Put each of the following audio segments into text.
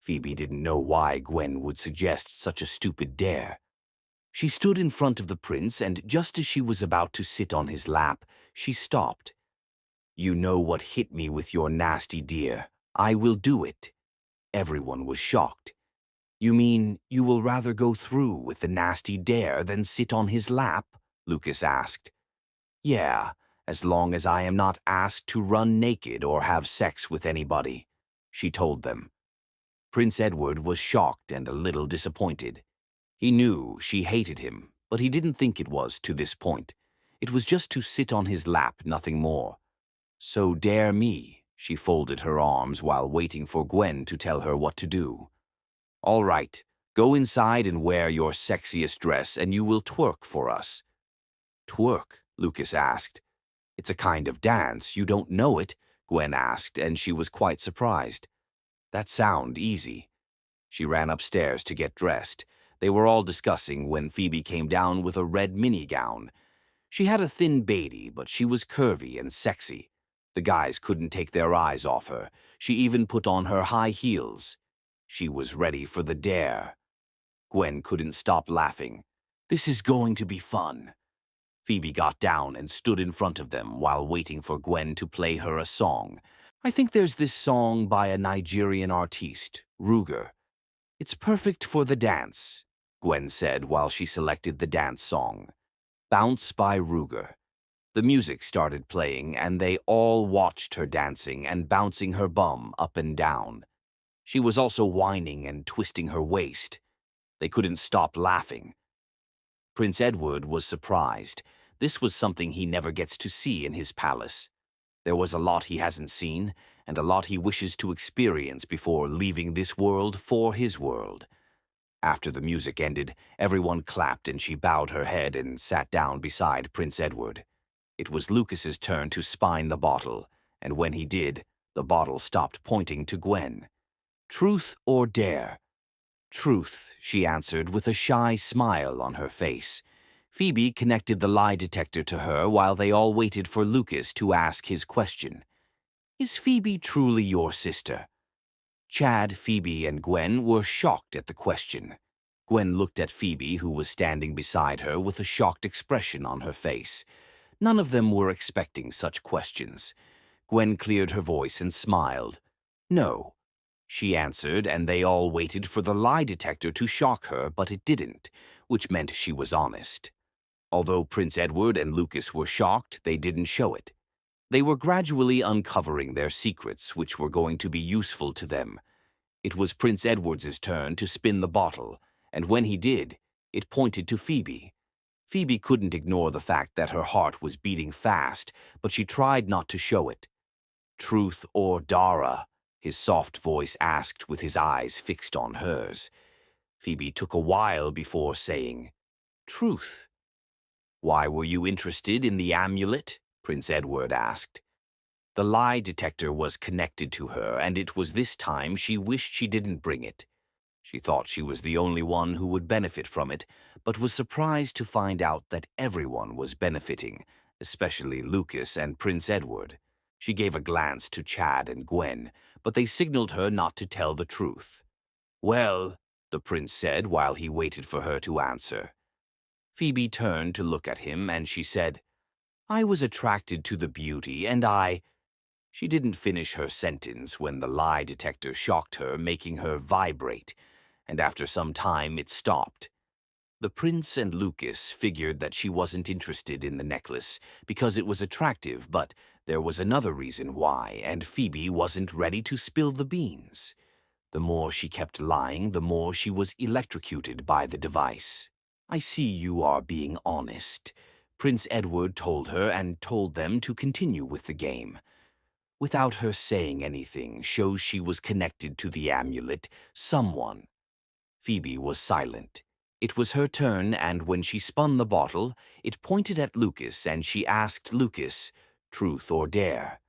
Phoebe didn't know why Gwen would suggest such a stupid dare. She stood in front of the prince, and just as she was about to sit on his lap, she stopped. "You know what hit me with your nasty dear. I will do it." Everyone was shocked. "You mean you will rather go through with the nasty dare than sit on his lap?" Lucas asked. "Yeah, as long as I am not asked to run naked or have sex with anybody," she told them. Prince Edward was shocked and a little disappointed. He knew she hated him, but he didn't think it was to this point. It was just to sit on his lap, nothing more. "So dare me," she folded her arms while waiting for Gwen to tell her what to do. "All right, go inside and wear your sexiest dress and you will twerk for us." "Twerk?" Lucas asked. "It's a kind of dance. You don't know it?" Gwen asked, and she was quite surprised. "That sounds easy." She ran upstairs to get dressed. They were all discussing when Phoebe came down with a red mini-gown. She had a thin baby, but she was curvy and sexy. The guys couldn't take their eyes off her. She even put on her high heels. She was ready for the dare. Gwen couldn't stop laughing. "This is going to be fun." Phoebe got down and stood in front of them while waiting for Gwen to play her a song. "I think there's this song by a Nigerian artiste, Ruger. It's perfect for the dance," Gwen said while she selected the dance song. "Bounce by Ruger." The music started playing, and they all watched her dancing and bouncing her bum up and down. She was also whining and twisting her waist. They couldn't stop laughing. Prince Edward was surprised. This was something he never gets to see in his palace. There was a lot he hasn't seen, and a lot he wishes to experience before leaving this world for his world. After the music ended, everyone clapped and she bowed her head and sat down beside Prince Edward. It was Lucas's turn to spine the bottle, and when he did, the bottle stopped pointing to Gwen. "Truth or dare?" "Truth," she answered with a shy smile on her face. Phoebe connected the lie detector to her while they all waited for Lucas to ask his question. "Is Phoebe truly your sister?" Chad, Phoebe, and Gwen were shocked at the question. Gwen looked at Phoebe, who was standing beside her, with a shocked expression on her face. None of them were expecting such questions. Gwen cleared her voice and smiled. "No," she answered, and they all waited for the lie detector to shock her, but it didn't, which meant she was honest. Although Prince Edward and Lucas were shocked, they didn't show it. They were gradually uncovering their secrets, which were going to be useful to them. It was Prince Edward's turn to spin the bottle, and when he did, it pointed to Phoebe. Phoebe couldn't ignore the fact that her heart was beating fast, but she tried not to show it. "Truth or Dara?" his soft voice asked with his eyes fixed on hers. Phoebe took a while before saying, "Truth." "Why were you interested in the amulet?" Prince Edward asked. The lie detector was connected to her, and it was this time she wished she didn't bring it. She thought she was the only one who would benefit from it, but was surprised to find out that everyone was benefiting, especially Lucas and Prince Edward. She gave a glance to Chad and Gwen, but they signaled her not to tell the truth. "Well," the prince said while he waited for her to answer. Phoebe turned to look at him, and she said, "I was attracted to the beauty, and I—" She didn't finish her sentence when the lie detector shocked her, making her vibrate, and after some time it stopped. The prince and Lucas figured that she wasn't interested in the necklace because it was attractive, but there was another reason why, and Phoebe wasn't ready to spill the beans. The more she kept lying, the more she was electrocuted by the device. "I see you are being honest," Prince Edward told her, and told them to continue with the game. Without her saying anything, shows she was connected to the amulet, someone. Phoebe was silent. It was her turn, and when she spun the bottle, it pointed at Lucas, and she asked Lucas, "Truth or dare?"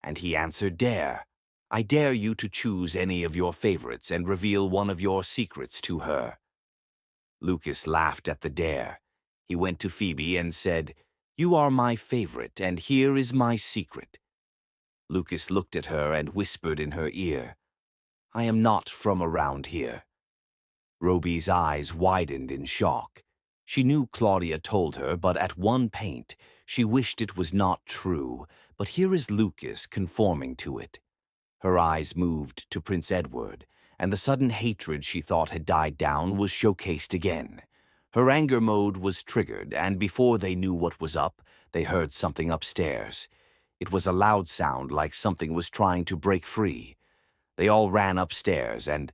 And he answered, "Dare. I dare you to choose any of your favorites and reveal one of your secrets to her." Lucas laughed at the dare. He went to Phoebe and said, "You are my favorite, and here is my secret." Lucas looked at her and whispered in her ear, I am not from around here." Roby's eyes widened in shock. She knew Claudia told her, but at one paint, she wished it was not true. But here is Lucas conforming to it. Her eyes moved to Prince Edward, and the sudden hatred she thought had died down was showcased again. Her anger mode was triggered, and before they knew what was up, they heard something upstairs. It was a loud sound like something was trying to break free. They all ran upstairs, and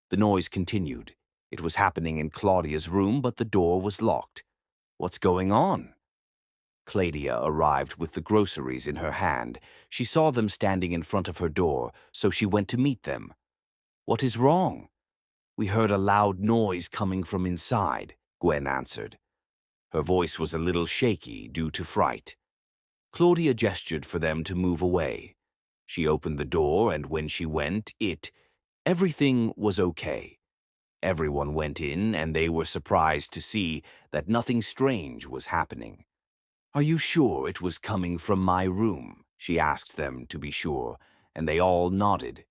the noise continued. It was happening in Claudia's room, but the door was locked. "What's going on?" Claudia arrived with the groceries in her hand. She saw them standing in front of her door, so she went to meet them. "What is wrong?" "We heard a loud noise coming from inside," Gwen answered. Her voice was a little shaky due to fright. Claudia gestured for them to move away. She opened the door, and when she went, everything was okay. Everyone went in, and they were surprised to see that nothing strange was happening. "Are you sure it was coming from my room?" she asked them to be sure, and they all nodded.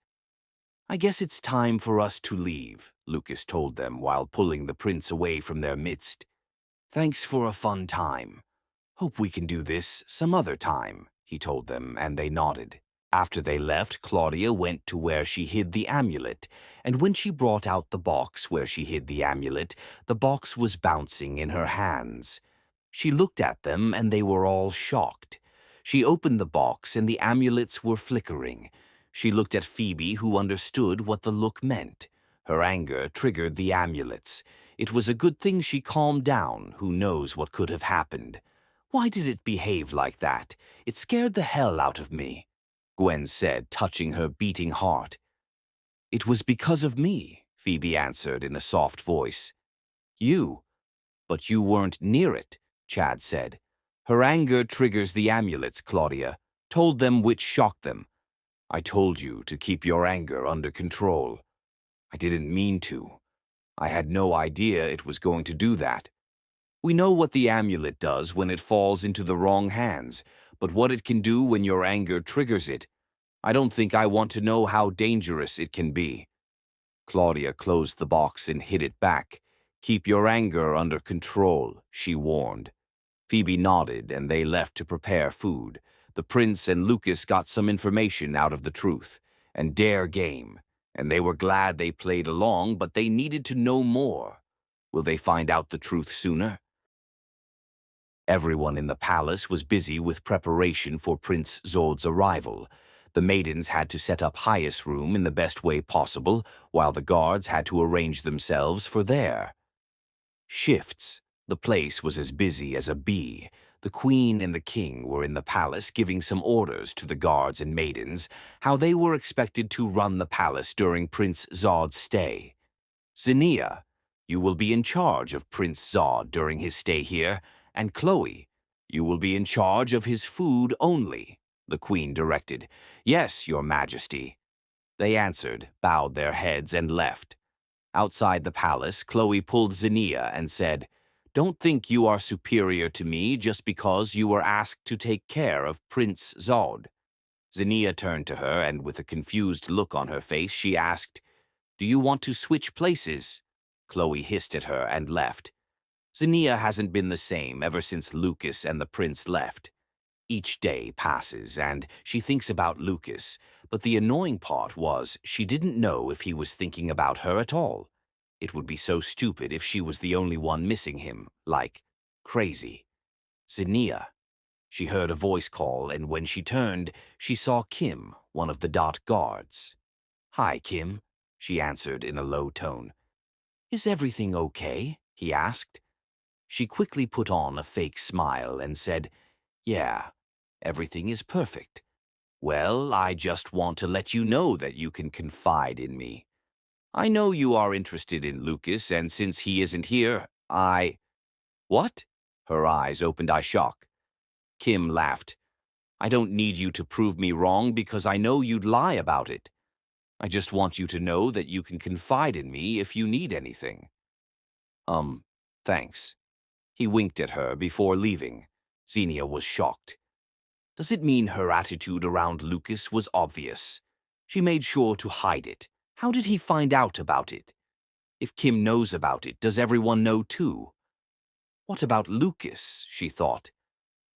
"I guess it's time for us to leave," Lucas told them while pulling the prince away from their midst. "Thanks for a fun time. Hope we can do this some other time," he told them, and they nodded. After they left, Claudia went to where she hid the amulet, and when she brought out the box where she hid the amulet, the box was bouncing in her hands. She looked at them, and they were all shocked. She opened the box, and the amulets were flickering. She looked at Phoebe, who understood what the look meant. Her anger triggered the amulets. It was a good thing she calmed down. Who knows what could have happened? "Why did it behave like that? It scared the hell out of me," Gwen said, touching her beating heart. "It was because of me," Phoebe answered in a soft voice. "You? But you weren't near it," Chad said. "Her anger triggers the amulets, Claudia. Told them which shocked them. I told you to keep your anger under control. I didn't mean to. I had no idea it was going to do that. We know what the amulet does when it falls into the wrong hands, but what it can do when your anger triggers it, I don't think I want to know how dangerous it can be." Claudia closed the box and hid it back. "Keep your anger under control," she warned. Phoebe nodded, and they left to prepare food. The prince and Lucas got some information out of the truth and dare game, and they were glad they played along, but they needed to know more. Will they find out the truth sooner? Everyone in the palace was busy with preparation for Prince Zod's arrival. The maidens had to set up Hyas' room in the best way possible, while the guards had to arrange themselves for their shifts. The place was as busy as a bee. The queen and the king were in the palace giving some orders to the guards and maidens, how they were expected to run the palace during Prince Zod's stay. "Zinnia, you will be in charge of Prince Zod during his stay here, and Chloe, you will be in charge of his food only," the queen directed. "Yes, your majesty." They answered, bowed their heads, and left. Outside the palace, Chloe pulled Zinnia and said, "Don't think you are superior to me just because you were asked to take care of Prince Zod." Zinnia turned to her, and with a confused look on her face, she asked, "Do you want to switch places?" Chloe hissed at her and left. Zinnia hasn't been the same ever since Lucas and the prince left. Each day passes, and she thinks about Lucas, but the annoying part was she didn't know if he was thinking about her at all. It would be so stupid if she was the only one missing him, like crazy. "Zinnia." She heard a voice call, and when she turned, she saw Kim, one of the Dot guards. "Hi, Kim," she answered in a low tone. "Is everything okay?" he asked. She quickly put on a fake smile and said, "Yeah, everything is perfect. Well, I just want to let you know that you can confide in me. I know you are interested in Lucas, and since he isn't here, What?" Her eyes opened eye shock. Kim laughed. "I don't need you to prove me wrong because I know you'd lie about it. I just want you to know that you can confide in me if you need anything." Thanks." He winked at her before leaving. Xenia was shocked. Does it mean her attitude around Lucas was obvious? She made sure to hide it. How did he find out about it? If Kim knows about it, does everyone know too? What about Lucas, she thought.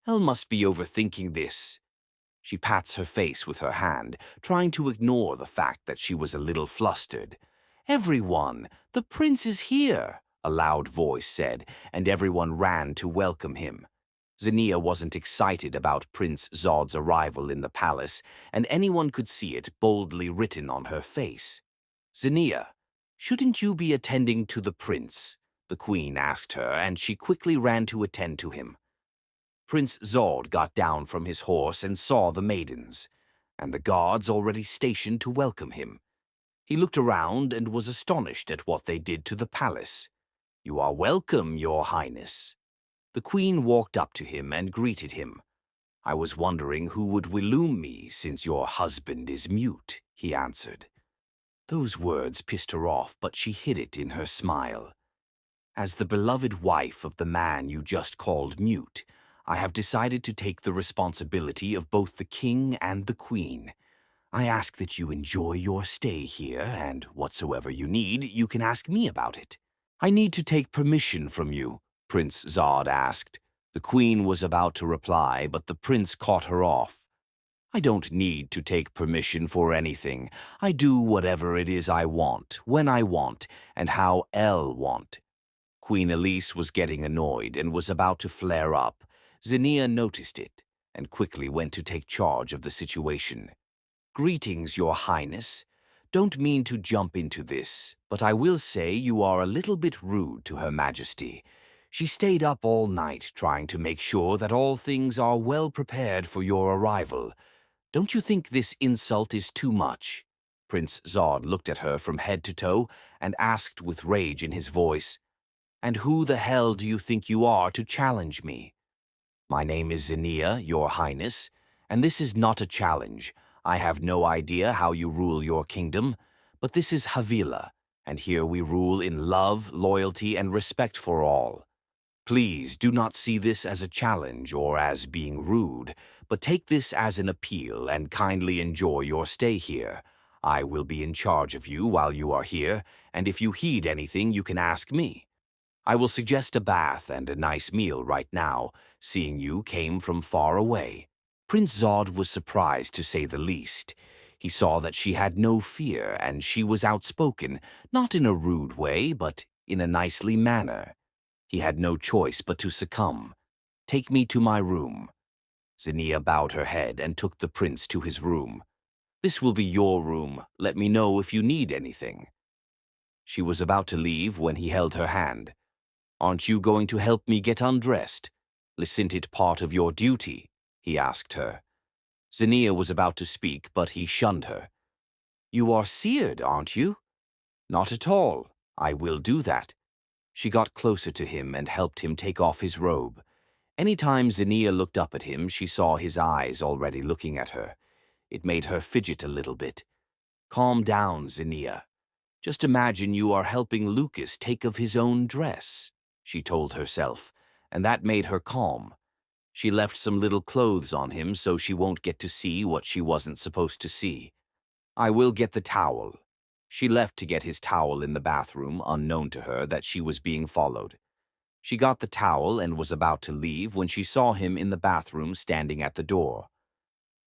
Elle must be overthinking this. She pats her face with her hand, trying to ignore the fact that she was a little flustered. "Everyone, the prince is here," a loud voice said, and everyone ran to welcome him. Zinnia wasn't excited about Prince Zod's arrival in the palace, and anyone could see it boldly written on her face. "Zinnia, shouldn't you be attending to the prince?" the queen asked her, and she quickly ran to attend to him. Prince Zod got down from his horse and saw the maidens, and the guards already stationed to welcome him. He looked around and was astonished at what they did to the palace. "You are welcome, your highness." The queen walked up to him and greeted him. "I was wondering who would whilom me since your husband is mute," he answered. Those words pissed her off, but she hid it in her smile. "As the beloved wife of the man you just called mute, I have decided to take the responsibility of both the king and the queen. I ask that you enjoy your stay here, and whatsoever you need, you can ask me about it." "I need to take permission from you," Prince Zod asked. The queen was about to reply, but the prince caught her off. "I don't need to take permission for anything. I do whatever it is I want, when I want, and how Elle want." Queen Elise was getting annoyed and was about to flare up. Zinnia noticed it and quickly went to take charge of the situation. "Greetings, your highness. Don't mean to jump into this, but I will say you are a little bit rude to Her Majesty. She stayed up all night trying to make sure that all things are well prepared for your arrival. Don't you think this insult is too much?" Prince Zod looked at her from head to toe and asked with rage in his voice, "And who the hell do you think you are to challenge me?" "My name is Zinnia, your highness, and this is not a challenge. I have no idea how you rule your kingdom, but this is Havila, and here we rule in love, loyalty, and respect for all. Please do not see this as a challenge or as being rude, but take this as an appeal and kindly enjoy your stay here. I will be in charge of you while you are here, and if you heed anything, you can ask me. I will suggest a bath and a nice meal right now, seeing you came from far away." Prince Zod was surprised to say the least. He saw that she had no fear, and she was outspoken, not in a rude way, but in a nicely manner. He had no choice but to succumb. "Take me to my room." Zinnia bowed her head and took the prince to his room. "This will be your room. Let me know if you need anything." She was about to leave when he held her hand. "Aren't you going to help me get undressed? Isn't it part of your duty?" he asked her. Zinnia was about to speak, but he shunned her. "You are seared, aren't you?" "Not at all. I will do that." She got closer to him and helped him take off his robe. Anytime Zinnia looked up at him, she saw his eyes already looking at her. It made her fidget a little bit. "Calm down, Zinnia. Just imagine you are helping Lucas take of his own dress," she told herself, and that made her calm. She left some little clothes on him so she won't get to see what she wasn't supposed to see. "I will get the towel." She left to get his towel in the bathroom, unknown to her that she was being followed. She got the towel and was about to leave when she saw him in the bathroom standing at the door.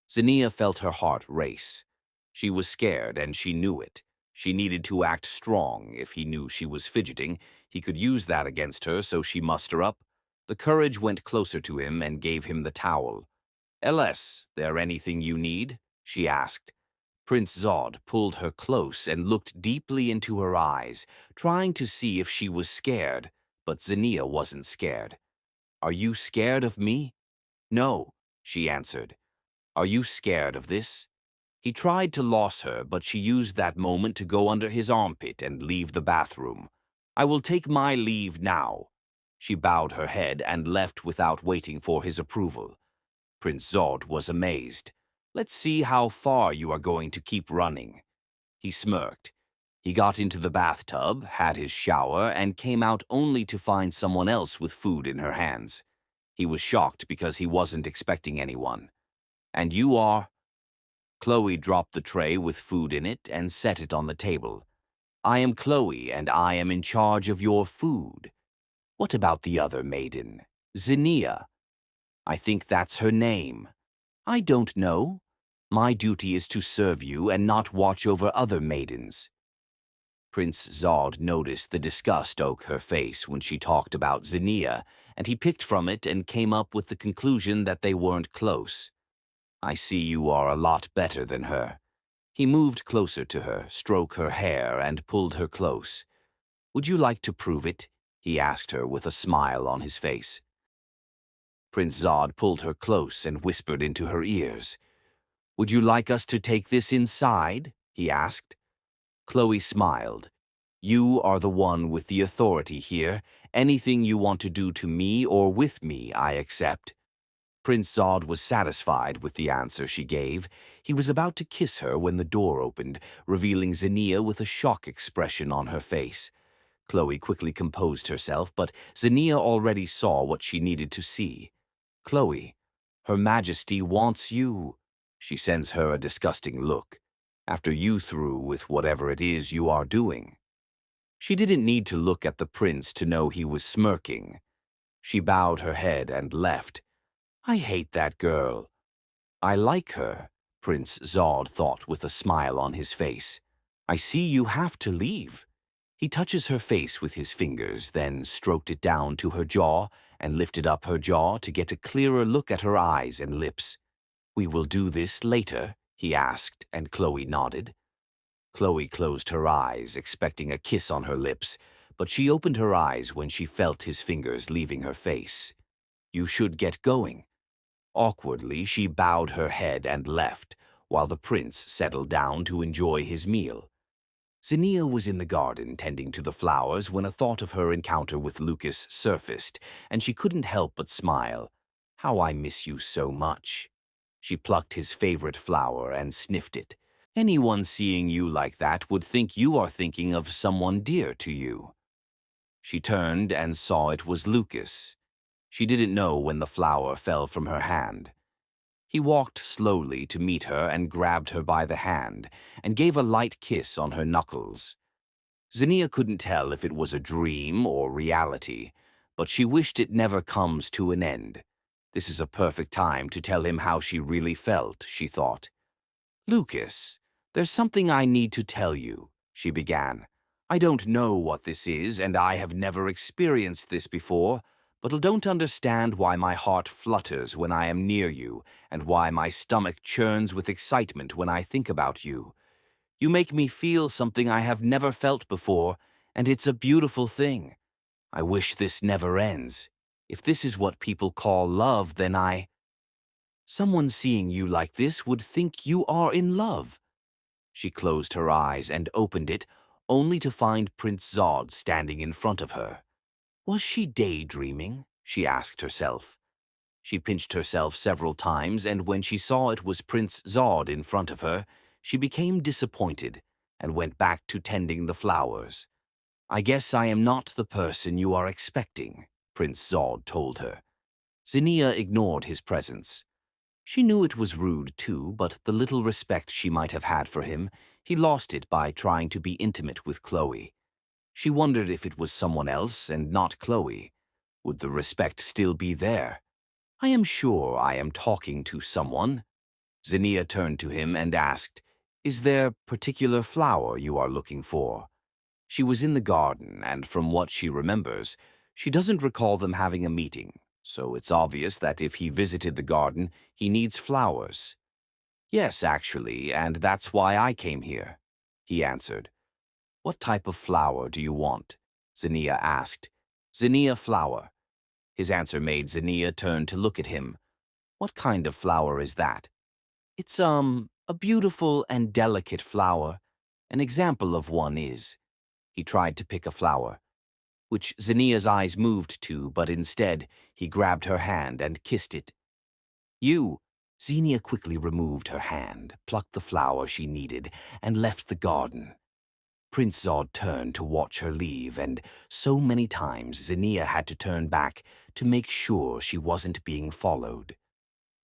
Zinnia felt her heart race. She was scared and she knew it. She needed to act strong. If he knew she was fidgeting, he could use that against her, so she mustered up. The courage went closer to him and gave him the towel. "LS, there anything you need?" she asked. Prince Zod pulled her close and looked deeply into her eyes, trying to see if she was scared, but Zinnia wasn't scared. "Are you scared of me?" "No," she answered. "Are you scared of this?" He tried to loss her, but she used that moment to go under his armpit and leave the bathroom. "I will take my leave now." She bowed her head and left without waiting for his approval. Prince Zod was amazed. "Let's see how far you are going to keep running." He smirked. He got into the bathtub, had his shower, and came out only to find someone else with food in her hands. He was shocked because he wasn't expecting anyone. "And you are?" Chloe dropped the tray with food in it and set it on the table. I am Chloe, and I am in charge of your food. What about the other maiden? Zinnia. I think that's her name. I don't know. My duty is to serve you and not watch over other maidens. Prince Zod noticed the disgust oak her face when she talked about Zinnia, and he picked from it and came up with the conclusion that they weren't close. I see you are a lot better than her. He moved closer to her, stroked her hair, and pulled her close. Would you like to prove it? He asked her with a smile on his face. Prince Zod pulled her close and whispered into her ears. Would you like us to take this inside? He asked. Chloe smiled. You are the one with the authority here. Anything you want to do to me or with me, I accept. Prince Zod was satisfied with the answer she gave. He was about to kiss her when the door opened, revealing Zinnia with a shock expression on her face. Chloe quickly composed herself, but Zinnia already saw what she needed to see. Chloe, Her Majesty wants you. She sends her a disgusting look. After you through with whatever it is you are doing. She didn't need to look at the prince to know he was smirking. She bowed her head and left. I hate that girl. I like her, Prince Zod thought with a smile on his face. I see you have to leave. He touches her face with his fingers, then stroked it down to her jaw and lifted up her jaw to get a clearer look at her eyes and lips. We will do this later, he asked, and Chloe nodded. Chloe closed her eyes, expecting a kiss on her lips, but she opened her eyes when she felt his fingers leaving her face. You should get going. Awkwardly, she bowed her head and left, while the prince settled down to enjoy his meal. Zinnia was in the garden tending to the flowers when a thought of her encounter with Lucas surfaced, and she couldn't help but smile. How I miss you so much. She plucked his favorite flower and sniffed it. Anyone seeing you like that would think you are thinking of someone dear to you. She turned and saw it was Lucas. She didn't know when the flower fell from her hand. He walked slowly to meet her and grabbed her by the hand and gave a light kiss on her knuckles. Zinnia couldn't tell if it was a dream or reality, but she wished it never comes to an end. This is a perfect time to tell him how she really felt, she thought. Lucas, there's something I need to tell you, she began. I don't know what this is, and I have never experienced this before, but don't understand why my heart flutters when I am near you, and why my stomach churns with excitement when I think about you. You make me feel something I have never felt before, and it's a beautiful thing. I wish this never ends. If this is what people call love, then Someone seeing you like this would think you are in love. She closed her eyes and opened it, only to find Prince Zod standing in front of her. Was she daydreaming? She asked herself. She pinched herself several times, and when she saw it was Prince Zod in front of her, she became disappointed and went back to tending the flowers. I guess I am not the person you are expecting, Prince Zod told her. Zinnia ignored his presence. She knew it was rude, too, but the little respect she might have had for him, he lost it by trying to be intimate with Chloe. She wondered if it was someone else and not Chloe. Would the respect still be there? I am sure I am talking to someone. Zinnia turned to him and asked, Is there a particular flower you are looking for? She was in the garden, and from what she remembers, she doesn't recall them having a meeting. So it's obvious that if he visited the garden, he needs flowers. Yes, actually, and that's why I came here, he answered. What type of flower do you want? Zinnia asked. Zinnia flower. His answer made Zinnia turn to look at him. What kind of flower is that? It's, a beautiful and delicate flower. An example of one is. He tried to pick a flower, which Zinnia's eyes moved to, but instead he grabbed her hand and kissed it. You! Zinnia quickly removed her hand, plucked the flower she needed, and left the garden. Prince Zod turned to watch her leave, and so many times Zinnia had to turn back to make sure she wasn't being followed.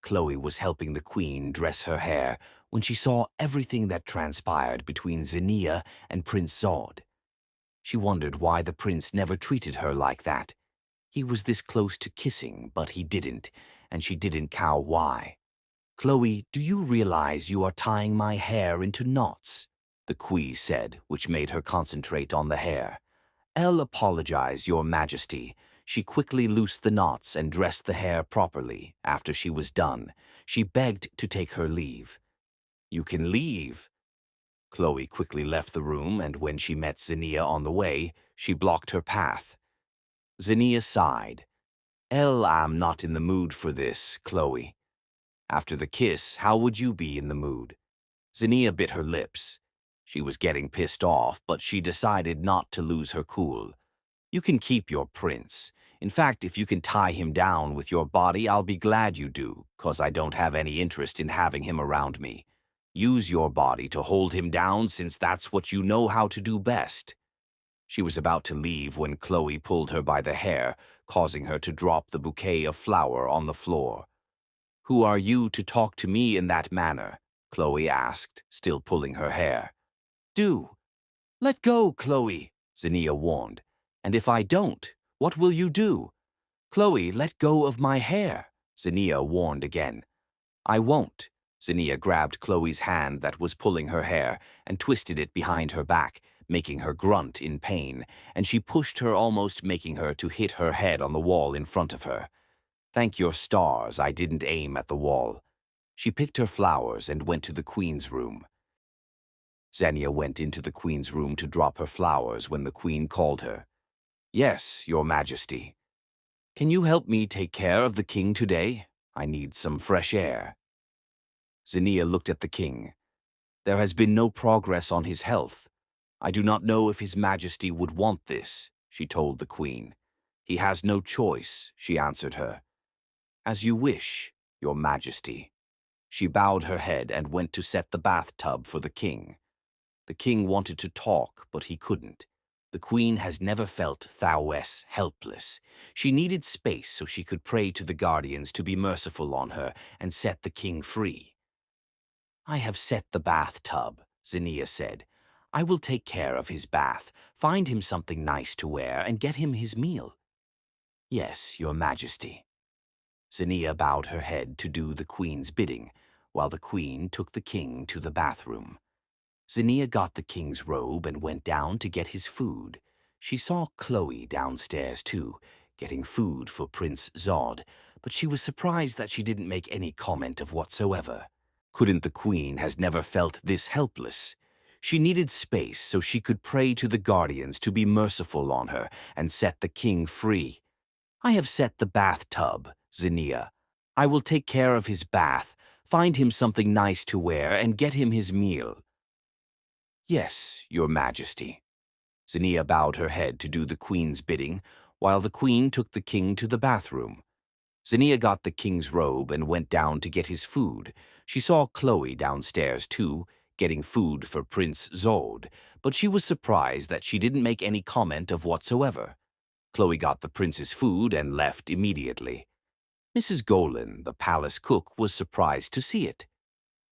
Chloe was helping the queen dress her hair when she saw everything that transpired between Zinnia and Prince Zod. She wondered why the prince never treated her like that. He was this close to kissing, but he didn't, and she didn't cow why. "Chloe, do you realize you are tying my hair into knots?" the queen said, which made her concentrate on the hair. "I'll apologize, your majesty." She quickly loosed the knots and dressed the hair properly. After she was done, she begged to take her leave. "You can leave." Chloe quickly left the room, and when she met Zinnia on the way, she blocked her path. Zinnia sighed. "I'm not in the mood for this, Chloe." "After the kiss, how would you be in the mood?" Zinnia bit her lips. She was getting pissed off, but she decided not to lose her cool. "You can keep your prince. In fact, if you can tie him down with your body, I'll be glad you do, 'cause I don't have any interest in having him around me. Use your body to hold him down since that's what you know how to do best." She was about to leave when Chloe pulled her by the hair, causing her to drop the bouquet of flower on the floor. "Who are you to talk to me in that manner?" Chloe asked, still pulling her hair. "Do. Let go, Chloe," Zinnia warned. "And if I don't, what will you do?" "Chloe, let go of my hair," Zinnia warned again. "I won't." Zinnia grabbed Chloe's hand that was pulling her hair and twisted it behind her back, making her grunt in pain, and she pushed her, almost making her to hit her head on the wall in front of her. "Thank your stars I didn't aim at the wall." She picked her flowers and went to the queen's room. Zinnia went into the queen's room to drop her flowers when the queen called her. "Yes, your majesty." "Can you help me take care of the king today? I need some fresh air." Zinnia looked at the king. "There has been no progress on his health. I do not know if his majesty would want this," she told the queen. "He has no choice," she answered her. "As you wish, your majesty." She bowed her head and went to set the bathtub for the king. The king wanted to talk, but he couldn't. The queen has never felt thou-less helpless. She needed space so she could pray to the guardians to be merciful on her and set the king free. "I have set the bathtub," Zinnia said. "I will take care of his bath, find him something nice to wear, and get him his meal." "Yes, your majesty." Zinnia bowed her head to do the queen's bidding, while the queen took the king to the bathroom. Zinnia got the king's robe and went down to get his food. She saw Chloe downstairs too, getting food for Prince Zod, but she was surprised that she didn't make any comment of whatsoever. Couldn't the queen has never felt this helpless? She needed space so she could pray to the guardians to be merciful on her and set the king free. "I have set the bathtub, Zinnia. I will take care of his bath, find him something nice to wear, and get him his meal." "Yes, your majesty." Zinnia bowed her head to do the queen's bidding, while the queen took the king to the bathroom. Zinnia got the king's robe and went down to get his food. She saw Chloe downstairs too, getting food for Prince Zod, but she was surprised that she didn't make any comment of whatsoever. Chloe got the prince's food and left immediately. Mrs. Golan, the palace cook, was surprised to see it.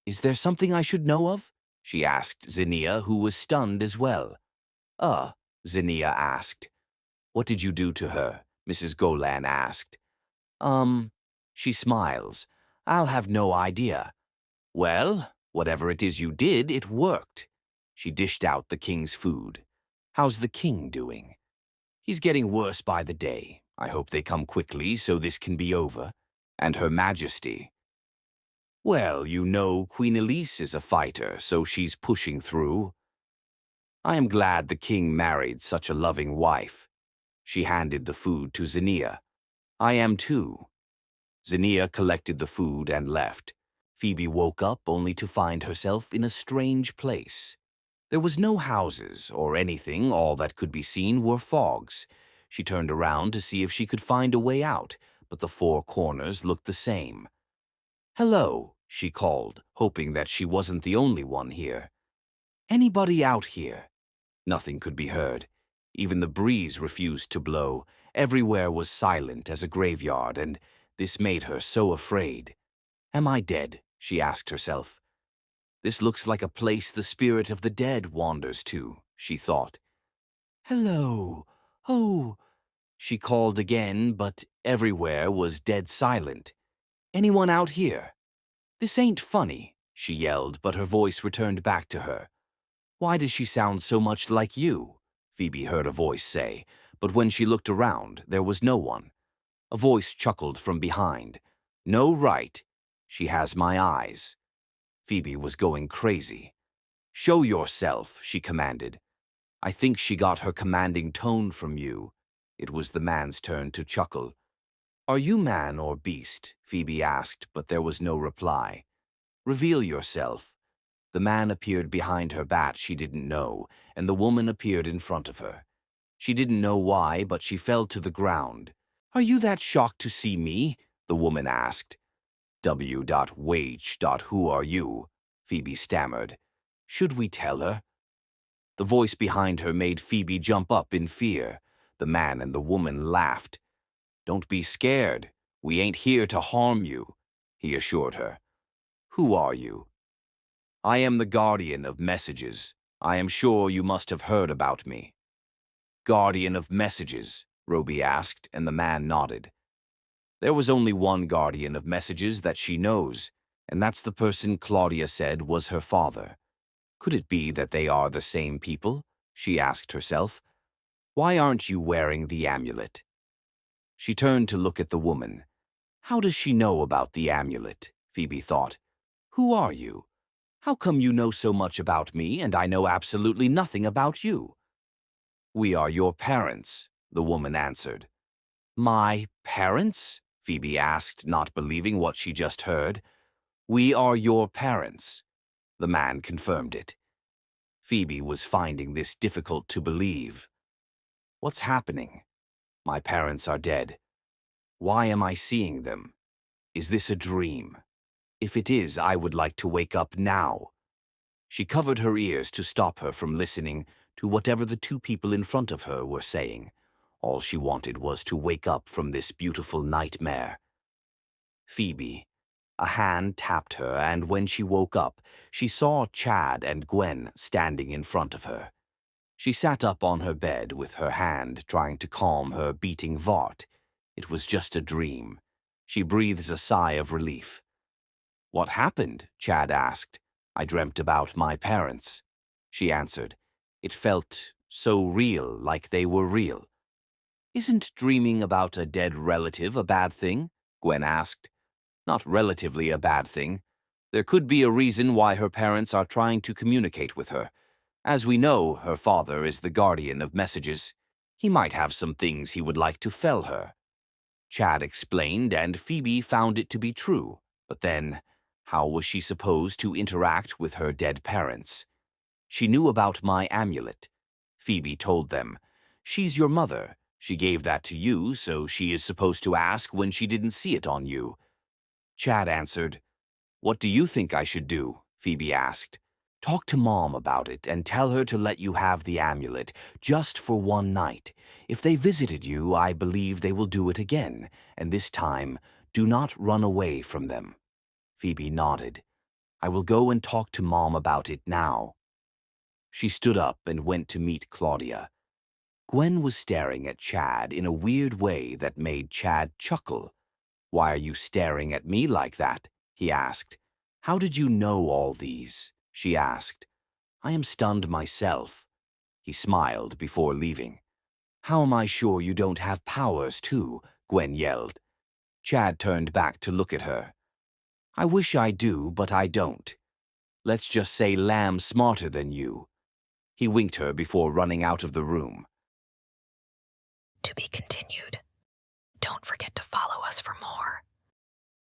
"Is there something I should know of?" she asked Zinnia, who was stunned as well. Zinnia asked. "What did you do to her?" Mrs. Golan asked. She smiles. "I'll have no idea." "Well, whatever it is you did, it worked." She dished out the king's food. "How's the king doing?" "He's getting worse by the day. I hope they come quickly so this can be over." "And Her Majesty?" "Well, you know Queen Elise is a fighter, so she's pushing through." "I am glad the king married such a loving wife." She handed the food to Zinnia. "I am too." Zinnia collected the food and left. Phoebe woke up only to find herself in a strange place. There was no houses or anything. All that could be seen were fogs. She turned around to see if she could find a way out, but the four corners looked the same. "Hello," she called, hoping that she wasn't the only one here. "Anybody out here?" Nothing could be heard. Even the breeze refused to blow. Everywhere was silent as a graveyard, and this made her so afraid. Am I dead? She asked herself. This looks like a place the spirit of the dead wanders to, she thought. Hello. Oh. She called again, but everywhere was dead silent. Anyone out here? This ain't funny, she yelled, but her voice returned back to her. Why does she sound so much like you? Phoebe heard a voice say, but when she looked around, there was no one. A voice chuckled from behind. No right. She has my eyes. Phoebe was going crazy. Show yourself, she commanded. I think she got her commanding tone from you. It was the man's turn to chuckle. Are you man or beast? Phoebe asked, but there was no reply. Reveal yourself. The man appeared behind her bat she didn't know, and the woman appeared in front of her. She didn't know why, but she fell to the ground. Are you that shocked to see me? The woman asked. Who are you? Phoebe stammered. Should we tell her? The voice behind her made Phoebe jump up in fear. The man and the woman laughed. Don't be scared. We ain't here to harm you, he assured her. Who are you? I am the guardian of messages. I am sure you must have heard about me. Guardian of messages, Roby asked, and the man nodded. There was only one guardian of messages that she knows, and that's the person Claudia said was her father. Could it be that they are the same people? She asked herself. Why aren't you wearing the amulet? She turned to look at the woman. How does she know about the amulet? Phoebe thought. Who are you? How come you know so much about me and I know absolutely nothing about you? We are your parents, the woman answered. My parents? Phoebe asked, not believing what she just heard. We are your parents. The man confirmed it. Phoebe was finding this difficult to believe. What's happening? My parents are dead. Why am I seeing them? Is this a dream? If it is, I would like to wake up now. She covered her ears to stop her from listening to whatever the two people in front of her were saying. All she wanted was to wake up from this beautiful nightmare. Phoebe. A hand tapped her, and when she woke up, she saw Chad and Gwen standing in front of her. She sat up on her bed with her hand trying to calm her beating heart. It was just a dream. She breathed a sigh of relief. What happened? Chad asked. I dreamt about my parents. She answered. It felt so real, like they were real. Isn't dreaming about a dead relative a bad thing? Gwen asked. Not relatively a bad thing. There could be a reason why her parents are trying to communicate with her. As we know, her father is the guardian of messages. He might have some things he would like to tell her. Chad explained, and Phoebe found it to be true. But then, how was she supposed to interact with her dead parents? She knew about my amulet. Phoebe told them. She's your mother. She gave that to you, so she is supposed to ask when she didn't see it on you. Chad answered. What do you think I should do? Phoebe asked. Talk to Mom about it and tell her to let you have the amulet, just for one night. If they visited you, I believe they will do it again, and this time, do not run away from them. Phoebe nodded. I will go and talk to Mom about it now. She stood up and went to meet Claudia. Gwen was staring at Chad in a weird way that made Chad chuckle. Why are you staring at me like that? He asked. How did you know all these? She asked. I am stunned myself. He smiled before leaving. How am I sure you don't have powers too? Gwen yelled. Chad turned back to look at her. I wish I do, but I don't. Let's just say Lamb's smarter than you. He winked her before running out of the room. To be continued. Don't forget to follow us for more.